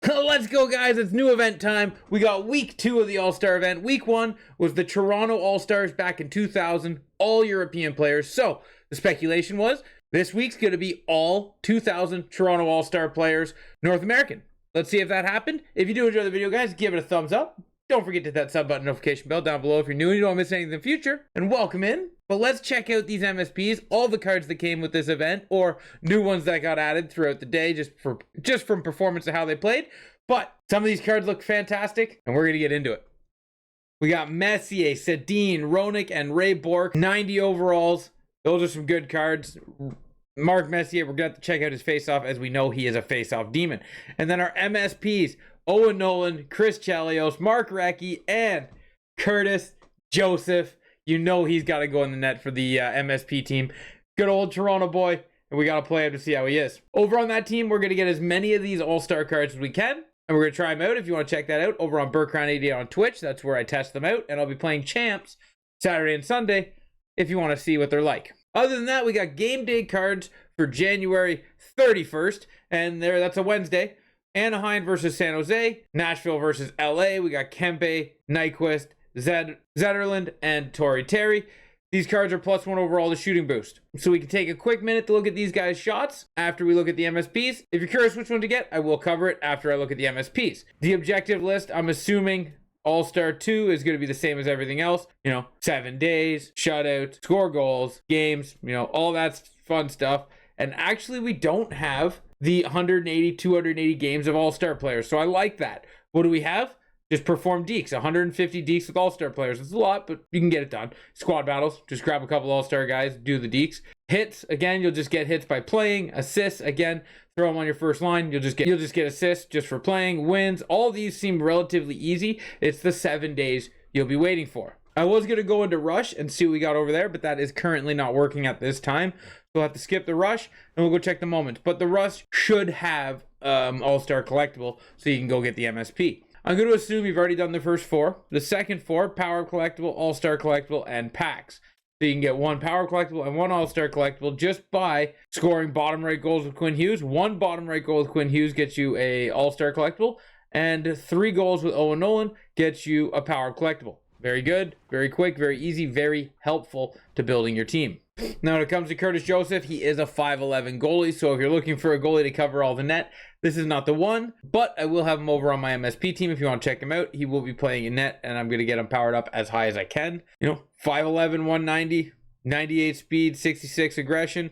Let's go, guys. It's new event time. We got week 2 of the All-Star event. Week 1 was the Toronto All-Stars back in 2000, all European players. So the speculation was this week's going to be all 2000 Toronto All-Star players, North American. Let's see if that happened. If you do enjoy the video, guys, give it a thumbs up. Don't forget to hit that sub button, notification bell down below if you're new and you don't miss anything in the future. And welcome in. But let's check out these MSPs, all the cards that came with this event, or new ones that got added throughout the day just from performance of how they played. But some of these cards look fantastic, and we're going to get into it. We got Messier, Sedin, Roenick, and Ray Bourque, 90 overalls. Those are some good cards. Mark Messier, we're going to have to check out his face-off, as we know he is a face-off demon. And then our MSPs, Owen Nolan, Chris Chelios, Mark Recchi, and Curtis Joseph. You know he's got to go in the net for the MSP team. Good old Toronto boy, and we got to play him to see how he is. Over on that team, we're going to get as many of these All-Star cards as we can, and we're going to try them out. If you want to check that out, over on BurkRound88 on Twitch, that's where I test them out, and I'll be playing Champs Saturday and Sunday if you want to see what they're like. Other than that, we got game day cards for January 31st, and that's a Wednesday. Anaheim versus San Jose, Nashville versus LA. We got Kempe, Nyquist, Zetterlund, and Torrey Terry. These cards are +1 overall to shooting boost. So we can take a quick minute to look at these guys' shots after we look at the MSPs. If you're curious which one to get, I will cover it after I look at the MSPs. The objective list, I'm assuming All-Star 2 is going to be the same as everything else. 7 days, shutout, score goals, games, all that fun stuff. And actually, we don't have the 180, 280 games of All-Star players. So I like that. What do we have? Just perform deeks. 150 deeks with All-Star players. It's a lot, but you can get it done. Squad battles. Just grab a couple All-Star guys, do the deeks. Hits, again, you'll just get hits by playing. Assists, again, throw them on your first line. You'll just get assists just for playing. Wins. All these seem relatively easy. It's the 7 days you'll be waiting for. I was going to go into Rush and see what we got over there, but that is currently not working at this time. So we'll have to skip the Rush, and we'll go check the Moment. But the Rush should have All-Star Collectible, so you can go get the MSP. I'm going to assume you've already done the first 4. The second 4, Power Collectible, All-Star Collectible, and Packs. So you can get 1 Power Collectible and 1 All-Star Collectible just by scoring bottom right goals with Quinn Hughes. 1 bottom right goal with Quinn Hughes gets you a All-Star Collectible, and 3 goals with Owen Nolan gets you a Power Collectible. Very good, very quick, very easy, very helpful to building your team. Now, when it comes to Curtis Joseph, he is a 5'11 goalie, so if you're looking for a goalie to cover all the net, this is not the one, but I will have him over on my MSP team if you want to check him out. He will be playing in net, and I'm going to get him powered up as high as I can. 5'11, 190, 98 speed, 66 aggression.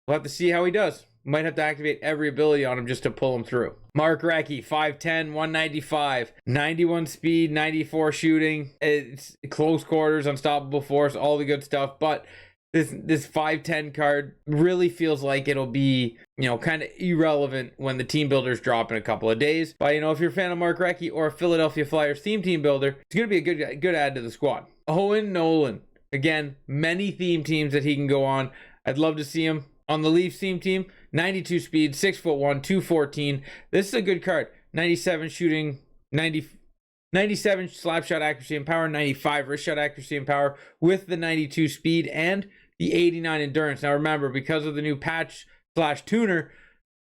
We'll have to see how he does. Might have to activate every ability on him just to pull him through. Mark Recchi, 5'10", 195, 91 speed, 94 shooting. It's close quarters, unstoppable force, all the good stuff. But this 5'10" card really feels like it'll be, kind of irrelevant when the team builders drop in a couple of days. But, if you're a fan of Mark Recchi or a Philadelphia Flyers team builder, it's going to be a good add to the squad. Owen Nolan, again, many theme teams that he can go on. I'd love to see him on the Leafs team, 92 speed, 6'1", 214. This is a good card. 97 shooting, 97 slap shot accuracy and power, 95 wrist shot accuracy and power with the 92 speed and the 89 endurance. Now remember, because of the new patch / tuner,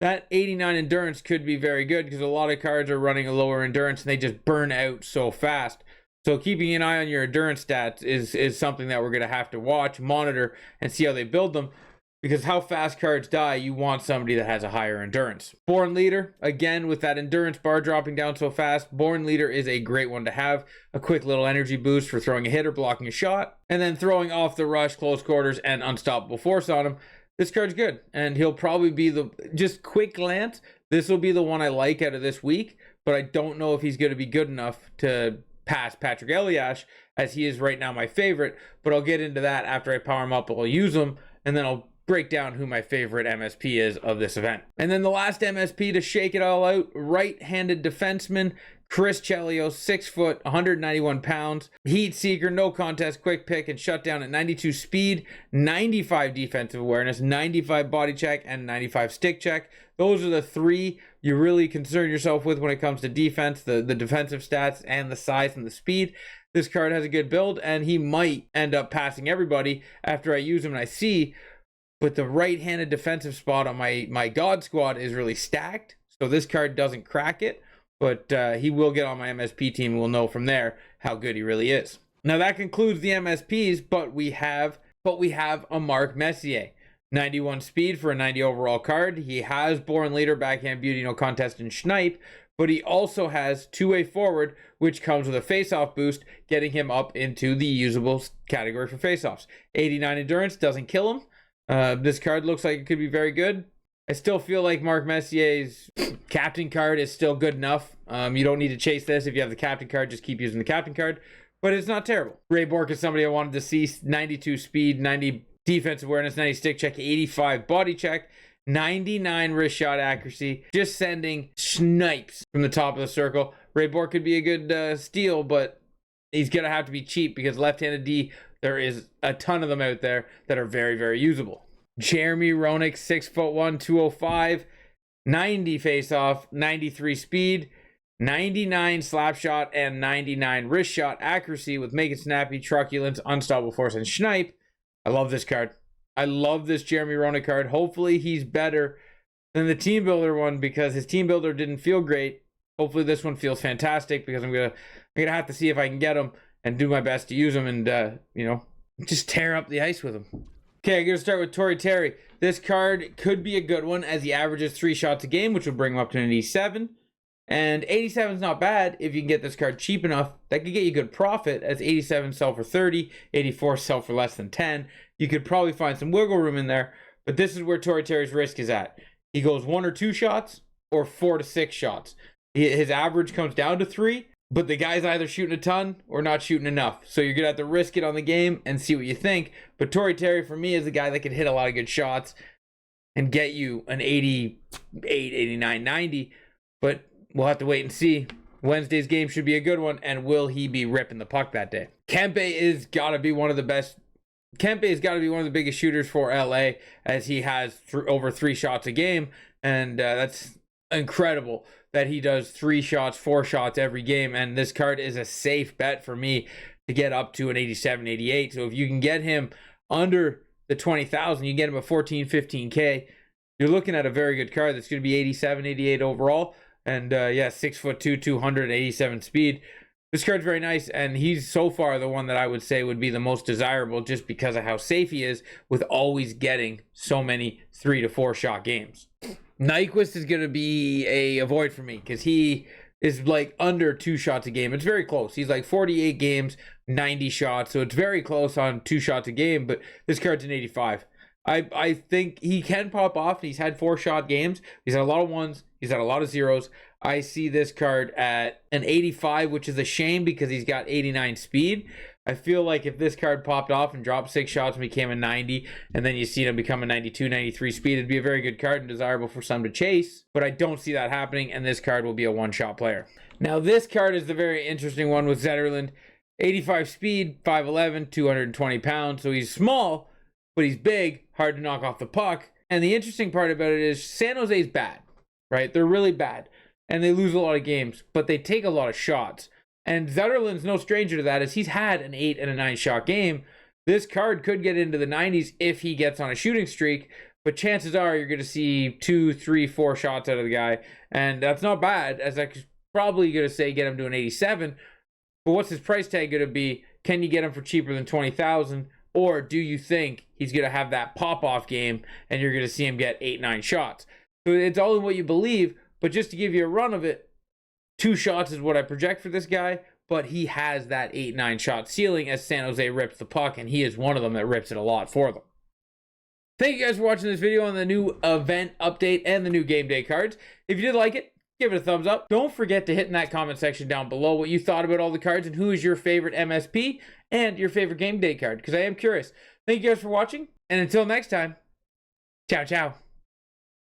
that 89 endurance could be very good because a lot of cards are running a lower endurance and they just burn out so fast. So keeping an eye on your endurance stats is something that we're going to have to watch, monitor, and see how they build them. Because how fast cards die, you want somebody that has a higher endurance. Born Leader, again, with that endurance bar dropping down so fast, Born Leader is a great one to have. A quick little energy boost for throwing a hit or blocking a shot. And then throwing off the rush, close quarters, and unstoppable force on him. This card's good. And he'll probably be just quick glance, this will be the one I like out of this week. But I don't know if he's going to be good enough to pass Patrick Elias, as he is right now my favorite. But I'll get into that after I power him up. I'll use him, and then I'll break down who my favorite MSP is of this event. And then the last MSP to shake it all out, right-handed defenseman Chris Chelios, 6 foot, 191 pounds, heat seeker, no contest, quick pick, and shutdown at 92 speed, 95 defensive awareness, 95 body check, and 95 stick check. Those are the 3 you really concern yourself with when it comes to defense, the defensive stats and the size and the speed. This card has a good build, and he might end up passing everybody after I use him and I see. But the right-handed defensive spot on my God squad is really stacked, so this card doesn't crack it. but he will get on my MSP team, and we'll know from there how good he really is. Now that concludes the MSPs, but we have a Mark Messier. 91 speed for a 90 overall card. He has Born Leader, Backhand Beauty, No Contest, and Snipe, but he also has two-way forward, which comes with a face-off boost, getting him up into the usable category for face-offs. 89 endurance, doesn't kill him. This card looks like it could be very good. I still feel like Mark Messier's captain card is still good enough. You don't need to chase this. If you have the captain card, just keep using the captain card. But it's not terrible. Ray Bourque is somebody I wanted to see. 92 speed, 90 defense awareness, 90 stick check, 85 body check, 99 wrist shot accuracy. Just sending snipes from the top of the circle. Ray Bourque could be a good steal, but he's going to have to be cheap because left-handed D, there is a ton of them out there that are very, very usable. Jeremy Roenick, 6'1", 205, 90 face-off, 93 speed, 99 slap shot, and 99 wrist shot accuracy with Make It Snappy, Truculence, Unstoppable Force, and Snipe. I love this card. I love this Jeremy Roenick card. Hopefully he's better than the Team Builder one because his Team Builder didn't feel great. Hopefully this one feels fantastic because I'm gonna have to see if I can get him and do my best to use him and just tear up the ice with him. Okay, I'm going to start with Tori Terry. This card could be a good one as he averages 3 shots a game, which would bring him up to an 87. And 87 is not bad if you can get this card cheap enough. That could get you good profit as 87 sell for 30, 84 sell for less than 10. You could probably find some wiggle room in there, but this is where Tori Terry's risk is at. He goes 1 or 2 shots or 4 to 6 shots. His average comes down to 3. But the guy's either shooting a ton or not shooting enough. So you're going to have to risk it on the game and see what you think. But Tori Terry, for me, is a guy that can hit a lot of good shots and get you an 88, 89, 90. But we'll have to wait and see. Wednesday's game should be a good one. And will he be ripping the puck that day? Kempe has got to be one of the best. Kempe has got to be one of the biggest shooters for LA as he has over 3 shots a game. And that's incredible that he does 3 shots, 4 shots every game, and this card is a safe bet for me to get up to an 87, 88. So if you can get him under the 20,000, you get him at 14, 15K, you're looking at a very good card that's going to be 87, 88 overall, and 6'2", 287 speed. This card's very nice, and he's so far the one that I would say would be the most desirable just because of how safe he is with always getting so many 3 to 4 shot games. Nyquist is going to be a avoid for me because he is like under 2 shots a game. It's very close. He's like 48 games, 90 shots. So it's very close on 2 shots a game, but this card's an 85. I think he can pop off. He's had 4 shot games. He's had a lot of 1s. He's had a lot of 0s. I see this card at an 85, which is a shame because he's got 89 speed. I feel like if this card popped off and dropped 6 shots and became a 90, and then you see him become a 92, 93 speed, it'd be a very good card and desirable for some to chase. But I don't see that happening, and this card will be a 1-shot player. Now, this card is the very interesting one with Zetterlund. 85 speed, 5'11", 220 pounds. So he's small, but he's big, hard to knock off the puck. And the interesting part about it is San Jose's bad, right? They're really bad, and they lose a lot of games, but they take a lot of shots. And Zetterlund's no stranger to that as he's had an 8 and a 9 shot game. This card could get into the 90s if he gets on a shooting streak, but chances are you're going to see 2, 3, 4 shots out of the guy. And that's not bad, as I'm probably going to say get him to an 87. But what's his price tag going to be? Can you get him for cheaper than 20,000? Or do you think he's going to have that pop-off game and you're going to see him get 8, 9 shots? So it's all in what you believe, but just to give you a run of it, 2 shots is what I project for this guy, but he has that 8, 9 shot ceiling as San Jose rips the puck, and he is one of them that rips it a lot for them. Thank you guys for watching this video on the new event update and the new game day cards. If you did like it, give it a thumbs up. Don't forget to hit in that comment section down below what you thought about all the cards and who is your favorite MSP and your favorite game day card, because I am curious. Thank you guys for watching, and until next time, ciao, ciao.